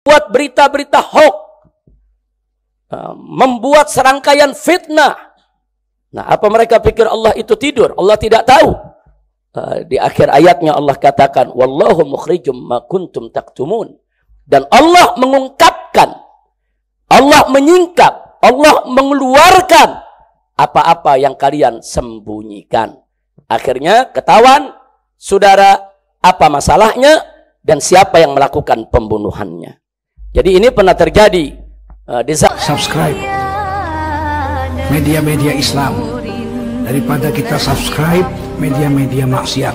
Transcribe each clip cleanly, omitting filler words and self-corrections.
membuat berita-berita hoax, membuat serangkaian fitnah. Nah, apa mereka pikir Allah itu tidur? Allah tidak tahu. Di akhir ayatnya Allah katakan, wallahu mukhrijum ma kuntum taktumun. Dan Allah mengungkapkan, Allah menyingkap, Allah mengeluarkan apa-apa yang kalian sembunyikan. Akhirnya ketahuan, saudara, apa masalahnya dan siapa yang melakukan pembunuhannya. Jadi ini pernah terjadi. Subscribe media-media Islam daripada kita subscribe media-media maksiat.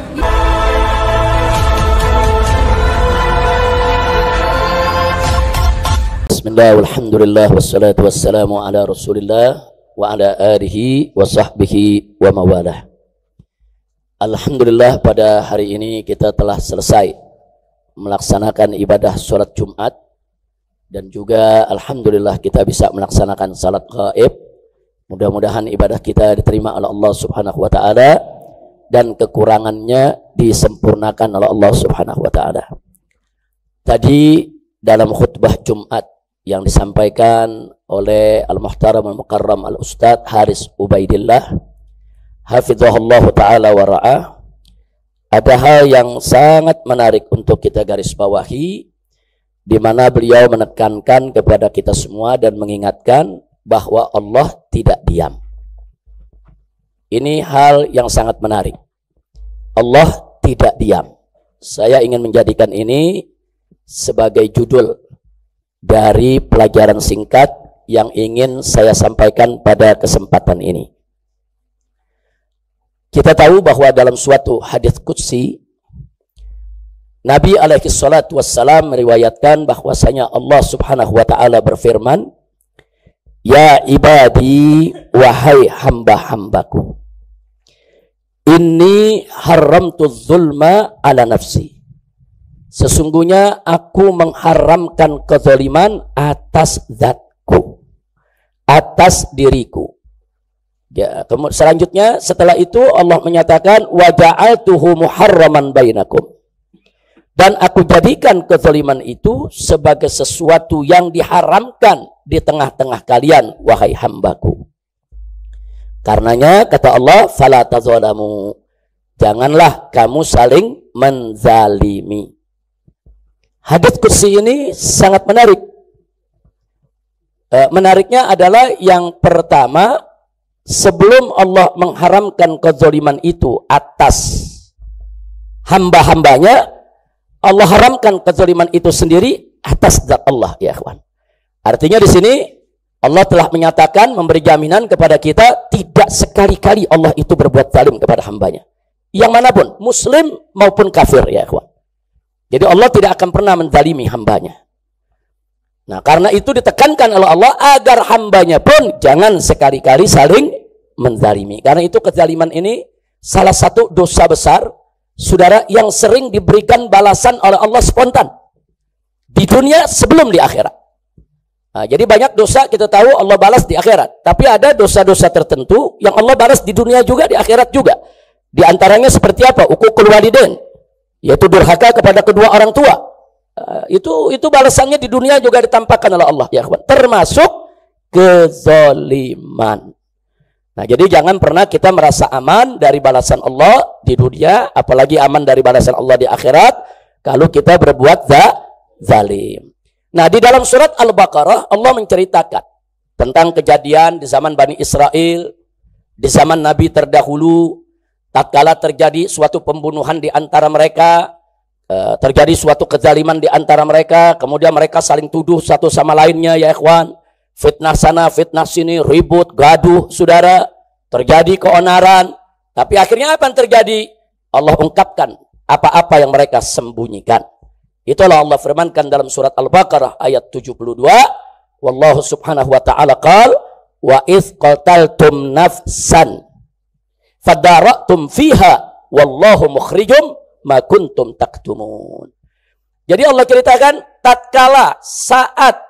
Bismillah, walhamdulillah, wassalatu wassalamu ala rasulillah wa ala alihi wa sahbihi wa mawalah. Alhamdulillah, pada hari ini kita telah selesai melaksanakan ibadah sholat Jumat. Dan juga alhamdulillah kita bisa melaksanakan salat gaib. Mudah-mudahan ibadah kita diterima oleh Allah Subhanahu wa taala dan kekurangannya disempurnakan oleh Allah Subhanahu wa taala. Tadi dalam khutbah Jumat yang disampaikan oleh Al-Muhtaram Al-Mukarram Al-Ustadz Haris Ubaidillah hafizahullah taala wa ra'ah, ada hal yang sangat menarik untuk kita garis bawahi, di mana beliau menekankan kepada kita semua dan mengingatkan bahwa Allah tidak diam. Ini hal yang sangat menarik. Allah tidak diam. Saya ingin menjadikan ini sebagai judul dari pelajaran singkat yang ingin saya sampaikan pada kesempatan ini. Kita tahu bahwa dalam suatu hadits qudsi, Nabi alaihi salatu wassalam meriwayatkan bahwasanya Allah Subhanahu wa taala berfirman, "Ya ibadi, wahai hamba-hambaku, inni haramtu zulma ala nafsi." Sesungguhnya aku mengharamkan kezaliman atas zatku, atas diriku. Ya, selanjutnya setelah itu Allah menyatakan, "Wa ja'altuhu muharraman bainakum." Dan aku jadikan kezaliman itu sebagai sesuatu yang diharamkan di tengah-tengah kalian, wahai hambaku. Karenanya kata Allah, fala tazalamu, janganlah kamu saling menzalimi. Hadits qudsi ini sangat menarik. Menariknya adalah yang pertama, sebelum Allah mengharamkan kezaliman itu atas hamba-hambanya, Allah haramkan kezaliman itu sendiri atas zat Allah, ya ikhwan. Artinya di sini Allah telah menyatakan, memberi jaminan kepada kita, tidak sekali-kali Allah itu berbuat zalim kepada hambanya. Yang manapun, muslim maupun kafir, ya ikhwan. Jadi Allah tidak akan pernah menzalimi hambanya. Nah, karena itu ditekankan oleh Allah agar hambanya pun jangan sekali-kali saling menzalimi. Karena itu kezaliman ini salah satu dosa besar, saudara, yang sering diberikan balasan oleh Allah spontan di dunia sebelum di akhirat. Nah, jadi banyak dosa kita tahu Allah balas di akhirat, tapi ada dosa-dosa tertentu yang Allah balas di dunia juga, di akhirat juga. Di antaranya seperti apa? Uququl walidain, yaitu durhaka kepada kedua orang tua. Itu balasannya di dunia juga ditampakkan oleh Allah, ya kawan. Termasuk kezaliman. Nah, jadi jangan pernah kita merasa aman dari balasan Allah di dunia, apalagi aman dari balasan Allah di akhirat, kalau kita berbuat zalim. Nah, di dalam surat Al-Baqarah, Allah menceritakan tentang kejadian di zaman Bani Israel, di zaman Nabi terdahulu, tatkala terjadi suatu pembunuhan di antara mereka, terjadi suatu kezaliman di antara mereka, kemudian mereka saling tuduh satu sama lainnya, ya ikhwan. Fitnah sana, fitnah sini, ribut, gaduh, saudara, terjadi keonaran. Tapi akhirnya apa yang terjadi? Allah ungkapkan apa-apa yang mereka sembunyikan. Itulah Allah firmankan dalam surat Al-Baqarah ayat 72. Wallahu subhanahu wa ta'ala qal, wa idh qataltum nafsan fadara'tum fiha wallahu mukhrijum ma kuntum taktumun. Jadi Allah ceritakan, tatkala saat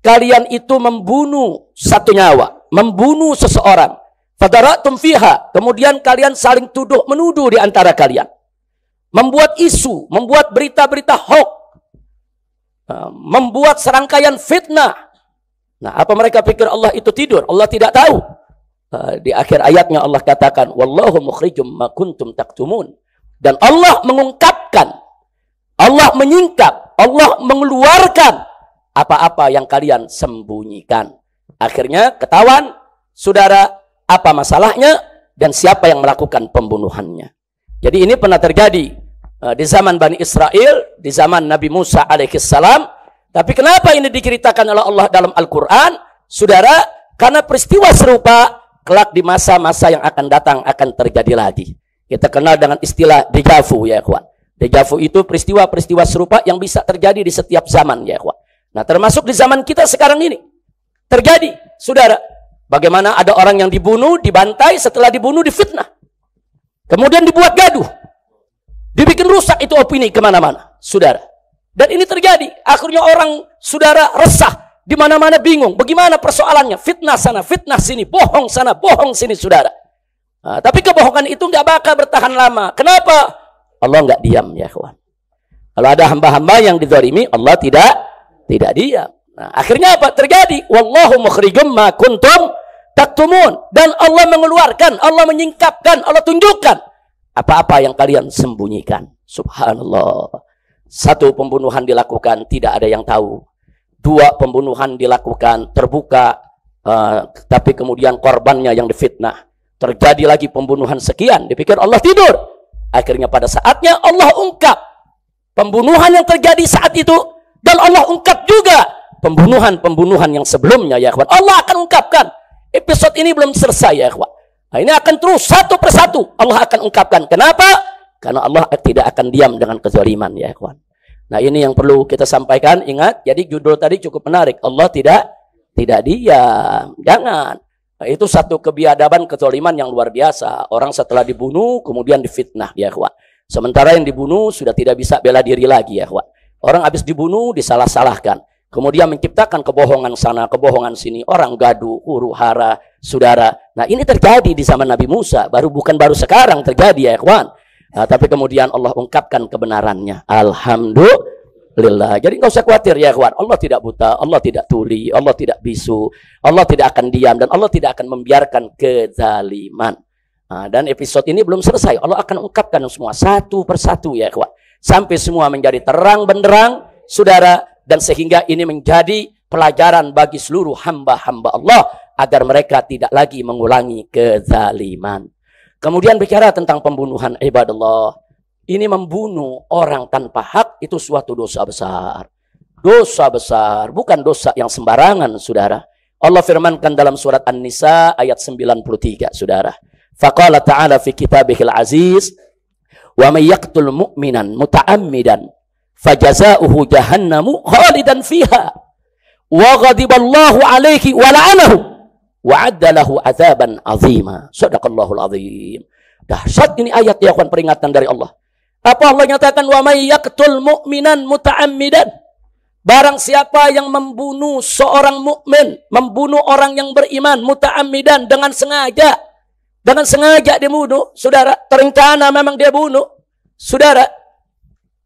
kalian itu membunuh satu nyawa, membunuh seseorang, fadara'tum fiha, kemudian kalian saling tuduh menuduh di antara kalian, membuat isu, membuat berita-berita hoax, membuat serangkaian fitnah. Nah, apa mereka pikir Allah itu tidur? Allah tidak tahu. Di akhir ayatnya Allah katakan, wallahu mukhrijum ma kuntum taktumun. Dan Allah mengungkapkan, Allah menyingkap, Allah mengeluarkan apa-apa yang kalian sembunyikan. Akhirnya ketahuan, saudara, apa masalahnya dan siapa yang melakukan pembunuhannya. Jadi ini pernah terjadi di zaman Bani Israel, di zaman Nabi Musa alaihissalam. Tapi kenapa ini diceritakan oleh Allah dalam Al-Quran? Saudara, karena peristiwa serupa kelak di masa-masa yang akan datang akan terjadi lagi. Kita kenal dengan istilah déjà vu, ya ikhwan. Déjà vu itu peristiwa-peristiwa serupa yang bisa terjadi di setiap zaman, ya ikhwan. Nah, termasuk di zaman kita sekarang ini. Terjadi, saudara. Bagaimana ada orang yang dibunuh, dibantai, setelah dibunuh difitnah. Kemudian dibuat gaduh. Dibikin rusak itu opini kemana-mana, saudara. Dan ini terjadi. Akhirnya orang, saudara, resah. Di mana-mana bingung. Bagaimana persoalannya? Fitnah sana, fitnah sini. Bohong sana, bohong sini, saudara. Nah, tapi kebohongan itu nggak bakal bertahan lama. Kenapa? Allah nggak diam, ya kawan. Kalau ada hamba-hamba yang dizalimi, Allah tidak diam. Nah, akhirnya apa? Terjadi. Wallahu mukhrijum ma kuntum taktumun. Dan Allah mengeluarkan, Allah menyingkapkan, Allah tunjukkan apa-apa yang kalian sembunyikan. Subhanallah. 1, pembunuhan dilakukan, tidak ada yang tahu. 2, pembunuhan dilakukan, terbuka, tapi kemudian korbannya yang difitnah. Terjadi lagi pembunuhan sekian, dipikir Allah tidur. Akhirnya pada saatnya Allah ungkap pembunuhan yang terjadi saat itu. Dan Allah ungkap juga pembunuhan-pembunuhan yang sebelumnya, ya ikhwan. Allah akan ungkapkan. Episode ini belum selesai, ya ikhwan. Nah, ini akan terus satu persatu Allah akan ungkapkan. Kenapa? Karena Allah tidak akan diam dengan kezaliman, ya ikhwan. Nah, ini yang perlu kita sampaikan. Ingat, jadi judul tadi cukup menarik. Allah tidak diam. Jangan. Nah, itu satu kebiadaban kezaliman yang luar biasa. Orang setelah dibunuh kemudian difitnah, ya ikhwan. Sementara yang dibunuh sudah tidak bisa bela diri lagi, ya ikhwan. Orang habis dibunuh disalah-salahkan. Kemudian menciptakan kebohongan sana, kebohongan sini. Orang gaduh, huru-hara, saudara. Nah, ini terjadi di zaman Nabi Musa. Bukan baru sekarang terjadi, ya ikhwan. Nah, tapi kemudian Allah ungkapkan kebenarannya. Alhamdulillah. Jadi nggak usah khawatir, ya ikhwan. Allah tidak buta, Allah tidak tuli, Allah tidak bisu, Allah tidak akan diam, dan Allah tidak akan membiarkan kezaliman. Nah, dan episode ini belum selesai. Allah akan ungkapkan semua satu persatu, ya ikhwan. Sampai semua menjadi terang benderang, saudara, dan sehingga ini menjadi pelajaran bagi seluruh hamba-hamba Allah agar mereka tidak lagi mengulangi kezaliman. Kemudian bicara tentang pembunuhan, ibadallah. Ini membunuh orang tanpa hak itu suatu dosa besar. Dosa besar, bukan dosa yang sembarangan, saudara. Allah firmankan dalam surat An-Nisa ayat 93, saudara. Faqala ta'ala fi kitabihil aziz, wa may yaqtul mu'minan muta'ammidan fajaza'uhu jahannamu khalidan fiha wa ghadiballahu alaihi wa la'anahu wa'adda lahu azaban azima. Shadaqallahul azim. Dahsyat ini ayat, ya kawan, peringatan dari Allah. Apa Allah nyatakan? Wa may yaqtul mu'minan muta'ammidan. Barang siapa yang membunuh seorang mukmin, membunuh orang yang beriman muta'ammidan, dengan sengaja. Dengan sengaja dia bunuh, saudara. Terencana memang dia bunuh, saudara.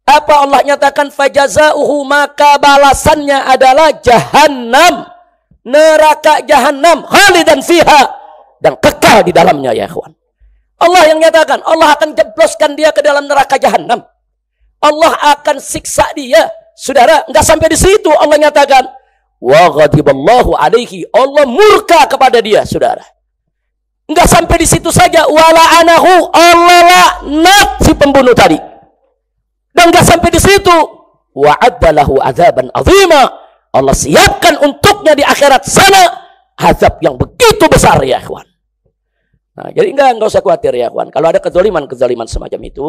Apa Allah nyatakan? Fajaza'uhu, maka balasannya adalah jahannam. Neraka jahanam, khalidan fiha, dan kekal di dalamnya, ya ikhwan. Allah yang nyatakan, Allah akan jebloskan dia ke dalam neraka jahanam. Allah akan siksa dia, saudara. Enggak sampai di situ, Allah nyatakan, wa ghadiballahu alaihi, Allah murka kepada dia, saudara. Enggak sampai di situ saja, wa la'anahu, Allah laknat si pembunuh tadi. Dan enggak sampai di situ, wa addalahu azaban azima, Allah siapkan untuknya di akhirat sana azab yang begitu besar, ya ikhwan. Nah, jadi enggak usah khawatir, ya ikhwan. Kalau ada kezaliman semacam itu,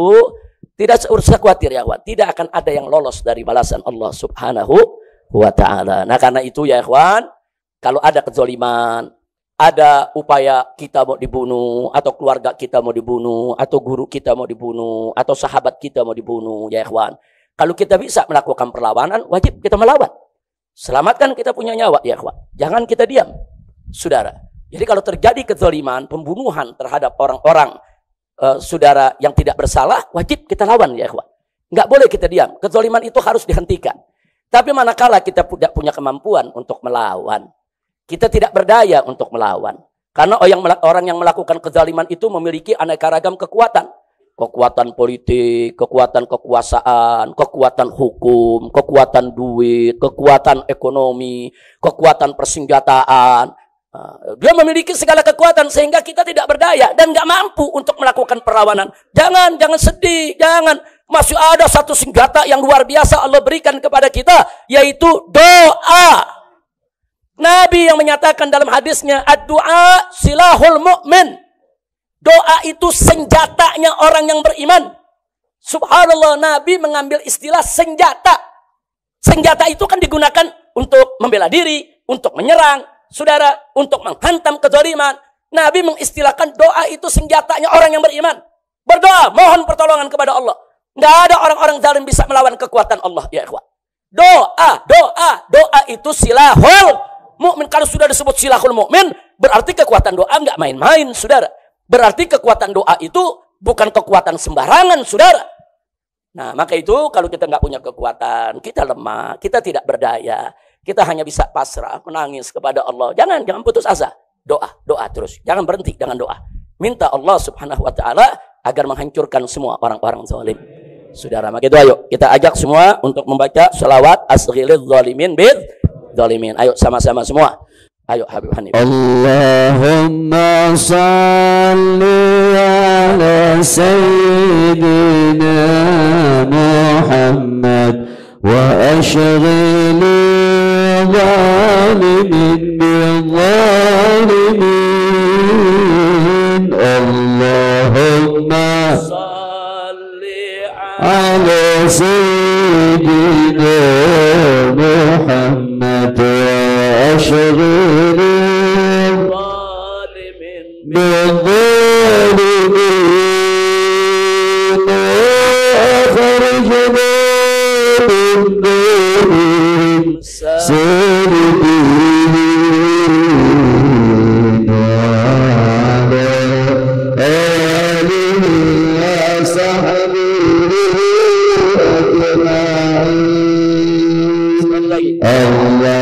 tidak usah khawatir, ya ikhwan. Tidak akan ada yang lolos dari balasan Allah Subhanahu wa ta'ala. Nah, karena itu, ya ikhwan, kalau ada kezaliman, ada upaya kita mau dibunuh, atau keluarga kita mau dibunuh, atau guru kita mau dibunuh, atau sahabat kita mau dibunuh, ya ikhwan. Kalau kita bisa melakukan perlawanan, wajib kita melawan. Selamatkan kita punya nyawa, ya ikhwan. Jangan kita diam, saudara. Jadi kalau terjadi kezaliman, pembunuhan terhadap orang-orang, saudara, yang tidak bersalah, wajib kita lawan, ya ikhwan. Nggak boleh kita diam. Kezaliman itu harus dihentikan. Tapi manakala kita tidak punya kemampuan untuk melawan, kita tidak berdaya untuk melawan. Karena orang yang melakukan kezaliman itu memiliki aneka ragam kekuatan. Kekuatan politik, kekuatan kekuasaan, kekuatan hukum, kekuatan duit, kekuatan ekonomi, kekuatan persenjataan. Dia memiliki segala kekuatan sehingga kita tidak berdaya dan nggak mampu untuk melakukan perlawanan. Jangan sedih, jangan. Masih ada satu senjata yang luar biasa Allah berikan kepada kita, yaitu doa. Nabi yang menyatakan dalam hadisnya, ad-du'a silahul mu'min. Doa itu senjatanya orang yang beriman. Subhanallah, Nabi mengambil istilah senjata. Senjata itu kan digunakan untuk membela diri, untuk menyerang, saudara, untuk menghantam kezaliman. Nabi mengistilahkan doa itu senjatanya orang yang beriman. Berdoa, mohon pertolongan kepada Allah. Nggak ada orang-orang zalim bisa melawan kekuatan Allah, ya ikhwan. Doa itu silahul mu'min. Kalau sudah disebut silahul mu'min, berarti kekuatan doa nggak main-main, saudara. Berarti kekuatan doa itu bukan kekuatan sembarangan, saudara. Nah, maka itu kalau kita nggak punya kekuatan, kita lemah, kita tidak berdaya, kita hanya bisa pasrah, menangis kepada Allah. Jangan putus asa. Doa terus. Jangan berhenti dengan doa. Minta Allah Subhanahu wa taala agar menghancurkan semua orang-orang zalim. Saudara, maka itu ayo kita ajak semua untuk membaca selawat asghilidz zalimin bid zalimin. Ayo sama-sama semua. Ayo Habib Hanif. Allahumma salli ala sayyidina Muhammad wa ashghil zalimin bil zalimin. Allahumma على سيدنا محمد وأشغل الظالمين بالظالمين وأخرجنا من دونهم سالمين وعلى آله وصحبه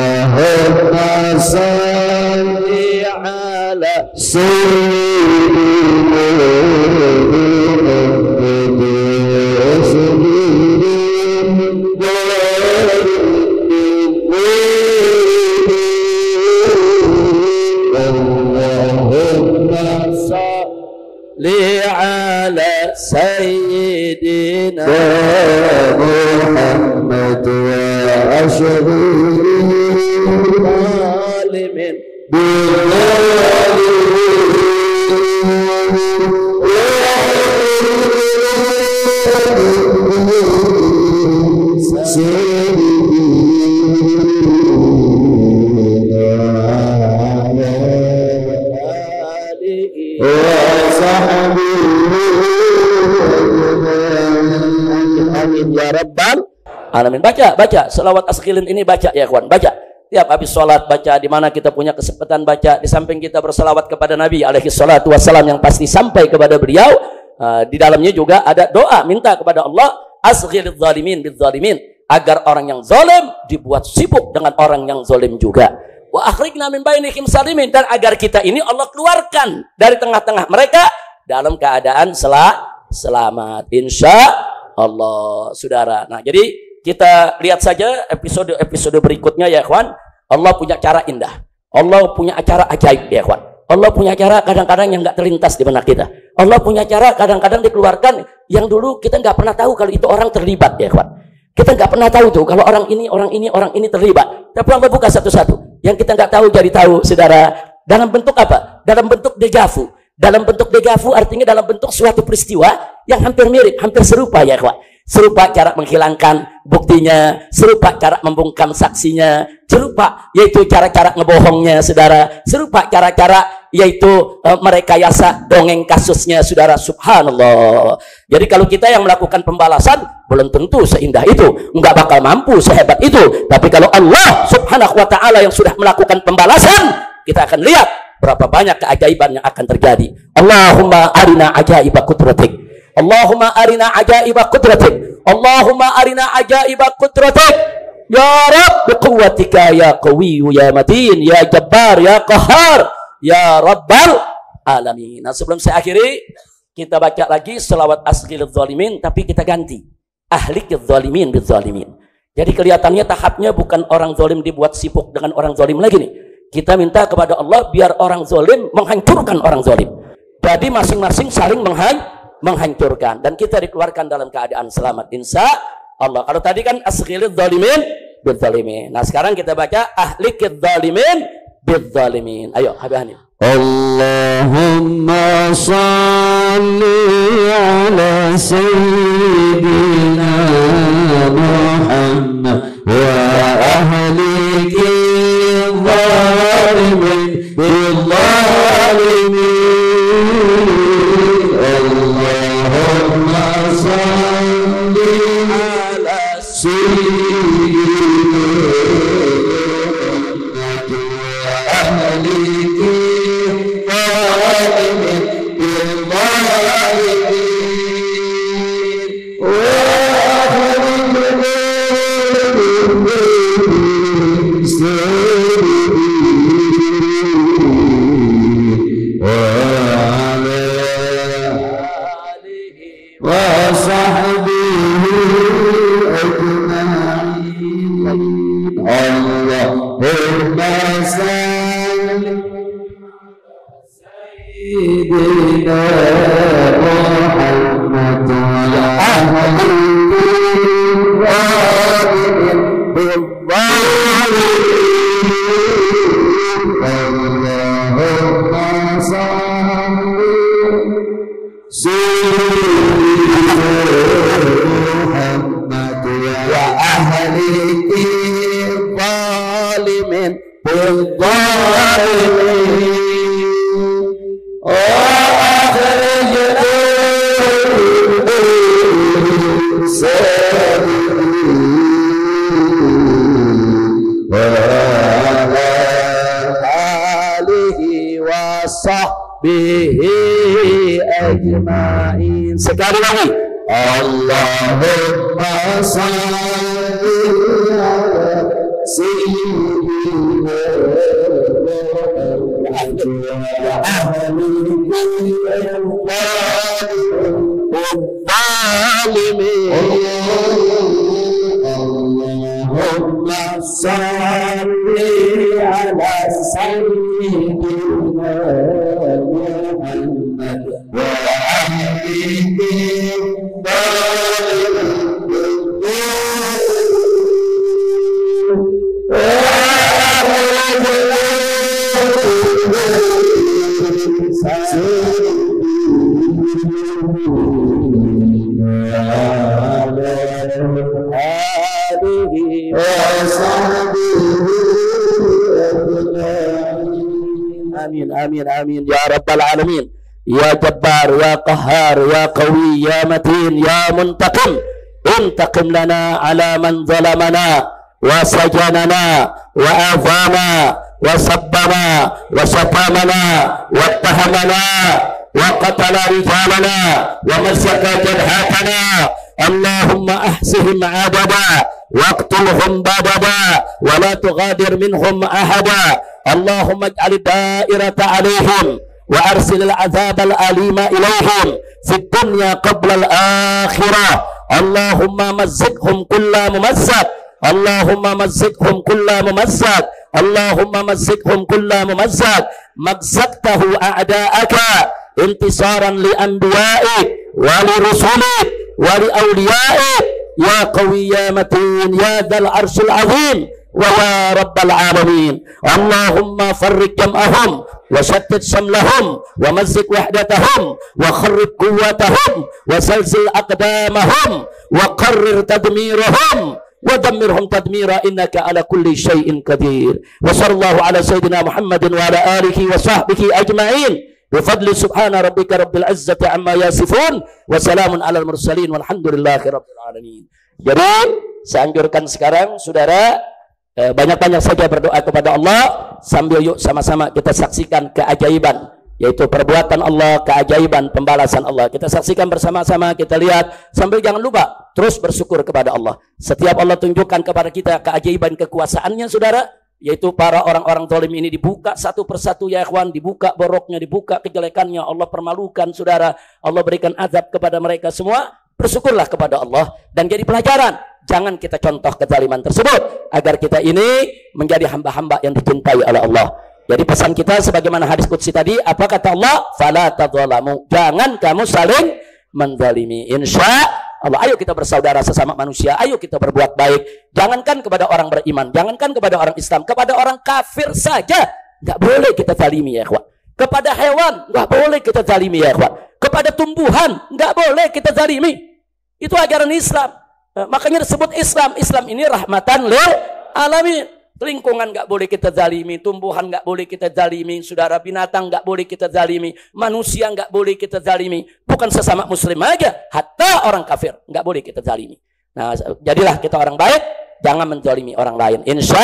Allahumma salli ala sayyidina Allahumma salli ala sayyidina Muhammad wa ashghil zalimin bil ya Rabbal alamin. Baca selawat asghilin ini, baca ya ikhwan, baca tiap habis sholat, baca di mana kita punya kesempatan baca. Di samping kita berselawat kepada Nabi alaihi salatu wassalam yang pasti sampai kepada beliau, di dalamnya juga ada doa minta kepada Allah asghilidz zalimin bil zalimin, agar orang yang zalim dibuat sibuk dengan orang yang zalim juga. Wa akhrijna min bainihim salimin, dan agar kita ini Allah keluarkan dari tengah-tengah mereka dalam keadaan selamat insya Allah, saudara. Nah, jadi kita lihat saja episode berikutnya ya ikhwan. Allah punya cara indah, Allah punya acara ajaib ya ikhwan. Allah punya cara kadang-kadang yang nggak terlintas di benak kita. Allah punya cara kadang-kadang dikeluarkan yang dulu kita nggak pernah tahu kalau itu orang terlibat ya ikhwan. Kita nggak pernah tahu tuh kalau orang ini terlibat. Tapi Allah buka satu-satu. Yang kita nggak tahu jadi tahu, saudara. Dalam bentuk apa? Dalam bentuk dejavu. Dalam bentuk dejavu artinya dalam bentuk suatu peristiwa yang hampir mirip, hampir serupa ya ikhwan. Serupa cara menghilangkan buktinya, serupa cara membungkam saksinya, serupa yaitu cara-cara ngebohongnya, saudara, serupa cara-cara yaitu merekayasa dongeng kasusnya, saudara. Subhanallah. Jadi kalau kita yang melakukan pembalasan belum tentu seindah itu, nggak bakal mampu sehebat itu. Tapi kalau Allah Subhanahu wa taala yang sudah melakukan pembalasan, kita akan lihat berapa banyak keajaiban yang akan terjadi. Allahumma arina ajaiba qudratik. Allahumma arina ajaiba qudratik. Allahumma arina ajaiba qudratik. Ya Rabb biquwwatika ya qawiyyu ya matin ya jabbar ya qahhar ya rabbal alamin. Nah, sebelum saya akhiri, kita baca lagi selawat asghil zalimin, tapi kita ganti ahlikil zalimin bil zalimin. Jadi kelihatannya tahapnya bukan orang zalim dibuat sibuk dengan orang zalim lagi nih. Kita minta kepada Allah biar orang zalim menghancurkan orang zalim. Jadi masing-masing saling menghancurkan dan kita dikeluarkan dalam keadaan selamat insya Allah. Kalau tadi kan asghilidz zalimin bil zalimin. Nah, sekarang kita baca ahlikidz zalimin bil zalimin. Ayo, Habib Hanif. Allahumma salli ala sayyidina Muhammad wa ahlikidz zalimin bil zalimin. Sekali lagi, Allahumma salli ala sayyidina Allahumma salli ala sayyidina Muhammad wa amin amin amin ya rabbal alamin. Ya Jabbar, Ya Qahhar, Ya Qawi, Ya Matin, Ya Muntaqim, intaqim lana ala man zalamana wa sajanana wa azama wa sabbana wa satamana wa tahamana wa qatala rijalana wa masaka jarhatana. Allahumma ahsihim adada waqtulhum badada wa la tughadir minhum ahada. Allahumma ij'al da'irata alaihim وأرسل العذاب الأليم إليهم في الدنيا قبل الآخرة. اللهم مزقهم كل ممزق، اللهم مزقهم كل ممزق، اللهم مزقهم كل ممزق. مزقته أعداءك انتصارا لأنبيائك ولرسلك ولأوليائك. يا قوي يا متين يا ذا العرش العظيم ويا رب العالمين. اللهم فرق جمعهم وشتت شملهم ومزق وحدتهم وخرب قوتهم وزلزل أقدامهم وقرر تدميرهم ودمرهم تدميرا إنك على كل شيء قدير. وصلى الله على سيدنا محمد وعلى آله وصحبه أجمعين بفضل سبحان ربك رب العزة عما يصفون وسلام على المرسلين والحمد لله رب العالمين. Jadi saya anjurkan sekarang saudara banyak-banyak saja berdoa kepada Allah, sambil yuk sama-sama kita saksikan keajaiban, yaitu perbuatan Allah, keajaiban pembalasan Allah. Kita saksikan bersama-sama, kita lihat, sambil jangan lupa terus bersyukur kepada Allah. Setiap Allah tunjukkan kepada kita keajaiban kekuasaannya, saudara, yaitu para orang-orang zalim ini dibuka satu persatu ya ikhwan, dibuka boroknya, dibuka kejelekannya, Allah permalukan, saudara, Allah berikan azab kepada mereka semua. Bersyukurlah kepada Allah dan jadi pelajaran. Jangan kita contoh kezaliman tersebut agar kita ini menjadi hamba-hamba yang dicintai oleh Allah. Jadi pesan kita sebagaimana hadis qudsi tadi, apa kata Allah? Fala tadzalamu. Jangan kamu saling menzalimi. Insya Allah, ayo kita bersaudara sesama manusia, ayo kita berbuat baik. Jangankan kepada orang beriman, jangankan kepada orang Islam, kepada orang kafir saja nggak boleh kita zalimi ya ikhwan. Kepada hewan nggak boleh kita zalimi ya ikhwan. Kepada tumbuhan nggak boleh kita zalimi. Itu ajaran Islam. Makanya disebut Islam. Islam ini rahmatan lil alamin. Lingkungan nggak boleh kita zalimi, tumbuhan nggak boleh kita zalimi, saudara, binatang nggak boleh kita zalimi, manusia nggak boleh kita zalimi. Bukan sesama muslim aja, hatta orang kafir nggak boleh kita zalimi. Nah, jadilah kita orang baik, jangan menzalimi orang lain. Insya